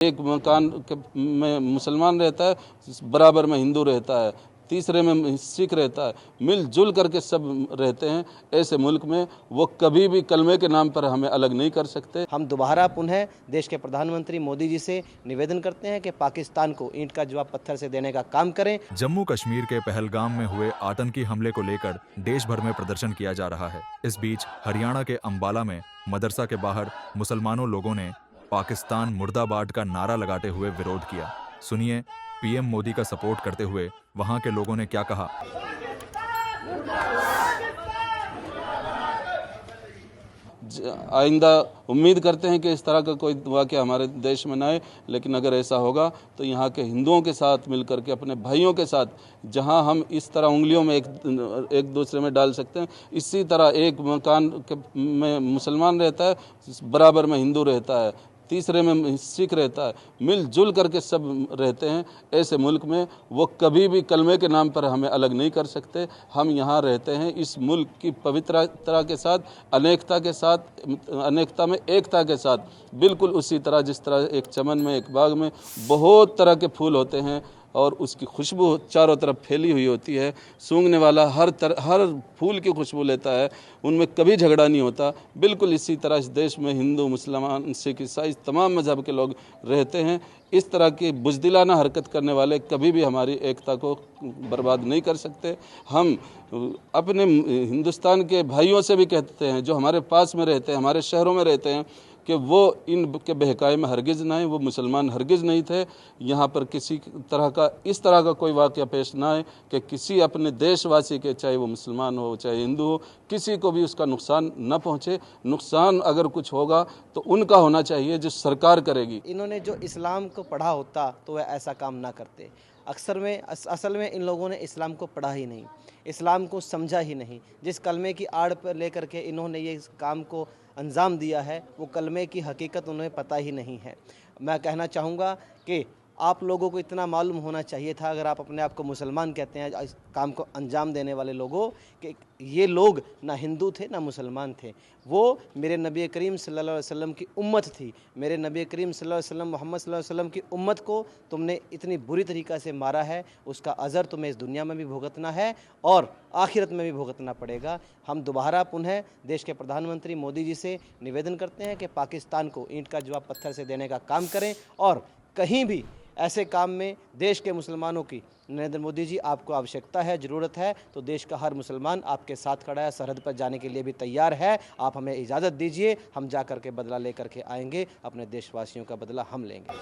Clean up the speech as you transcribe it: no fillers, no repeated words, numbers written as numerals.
एक मकान में मुसलमान रहता है, बराबर में हिंदू रहता है, तीसरे में सिख रहता है, मिलजुल करके सब रहते हैं। ऐसे मुल्क में वो कभी भी कलमे के नाम पर हमें अलग नहीं कर सकते। हम दोबारा पुनः देश के प्रधानमंत्री मोदी जी से निवेदन करते हैं कि पाकिस्तान को ईंट का जवाब पत्थर से देने का काम करें। जम्मू कश्मीर के पहलगाम में हुए आतंकी हमले को लेकर देश भर में प्रदर्शन किया जा रहा है। इस बीच हरियाणा के अंबाला में मदरसा के बाहर मुसलमानों लोगों ने पाकिस्तान मुर्दाबाद का नारा लगाते हुए विरोध किया। सुनिए पीएम मोदी का सपोर्ट करते हुए वहां के लोगों ने क्या कहा। आइंदा उम्मीद करते हैं कि इस तरह का कोई वाक़या हमारे देश में ना आए, लेकिन अगर ऐसा होगा तो यहाँ के हिंदुओं के साथ मिलकर के, अपने भाइयों के साथ, जहाँ हम इस तरह उंगलियों में एक दूसरे में डाल सकते हैं, इसी तरह एक मकान में मुसलमान रहता है, बराबर में हिंदू रहता है, तीसरे में सिख रहता है, मिलजुल करके सब रहते हैं। ऐसे मुल्क में वो कभी भी कलमे के नाम पर हमें अलग नहीं कर सकते। हम यहाँ रहते हैं इस मुल्क की पवित्रता के साथ, अनेकता के साथ, अनेकता में एकता के साथ, बिल्कुल उसी तरह जिस तरह एक चमन में, एक बाग में बहुत तरह के फूल होते हैं और उसकी खुशबू चारों तरफ फैली हुई होती है। सूंघने वाला हर फूल की खुशबू लेता है, उनमें कभी झगड़ा नहीं होता। बिल्कुल इसी तरह इस देश में हिंदू, मुसलमान, सिख, ईसाई तमाम मज़हब के लोग रहते हैं। इस तरह की बुज़दिलाना हरकत करने वाले कभी भी हमारी एकता को बर्बाद नहीं कर सकते। हम अपने हिंदुस्तान के भाइयों से भी कहते हैं, जो हमारे पास में रहते हैं, हमारे शहरों में रहते हैं, कि वो इन के बहकाए में हरगिज़ ना आए। वो मुसलमान हरगिज़ नहीं थे। यहाँ पर किसी तरह का, इस तरह का कोई वाक़या पेश ना आए कि किसी अपने देशवासी के, चाहे वो मुसलमान हो चाहे हिंदू हो, किसी को भी उसका नुकसान न पहुँचे। नुकसान अगर कुछ होगा तो उनका होना चाहिए, जो सरकार करेगी। इन्होंने जो इस्लाम को पढ़ा होता तो वह ऐसा काम ना करते। असल में इन लोगों ने इस्लाम को पढ़ा ही नहीं, इस्लाम को समझा ही नहीं। जिस कलमे की आड़ पर लेकर के इन्होंने ये काम को अंजाम दिया है, वो कलमे की हकीकत उन्हें पता ही नहीं है। मैं कहना चाहूँगा कि आप लोगों को इतना मालूम होना चाहिए था, अगर आप अपने आप को मुसलमान कहते हैं, इस काम को अंजाम देने वाले लोगों, कि ये लोग ना हिंदू थे ना मुसलमान थे। वो मेरे नबी करीम सल्लल्लाहु अलैहि वसल्लम की उम्मत थी। मेरे नबी करीम सल्लल्लाहु अलैहि वसल्लम, मोहम्मद सल्लल्लाहु अलैहि वसल्लम की उम्मत को तुमने इतनी बुरी तरीक़ा से मारा है, उसका अज़र तुम्हें इस दुनिया में भी भुगतना है और आखिरत में भी भुगतना पड़ेगा। हम दोबारा पुनः देश के प्रधानमंत्री मोदी जी से निवेदन करते हैं कि पाकिस्तान को ईंट का जवाब पत्थर से देने का काम करें और कहीं भी ऐसे काम में देश के मुसलमानों की, नरेंद्र मोदी जी, आपको आवश्यकता है, ज़रूरत है, तो देश का हर मुसलमान आपके साथ खड़ा है, सरहद पर जाने के लिए भी तैयार है। आप हमें इजाज़त दीजिए, हम जा कर के बदला लेकर के आएंगे, अपने देशवासियों का बदला हम लेंगे।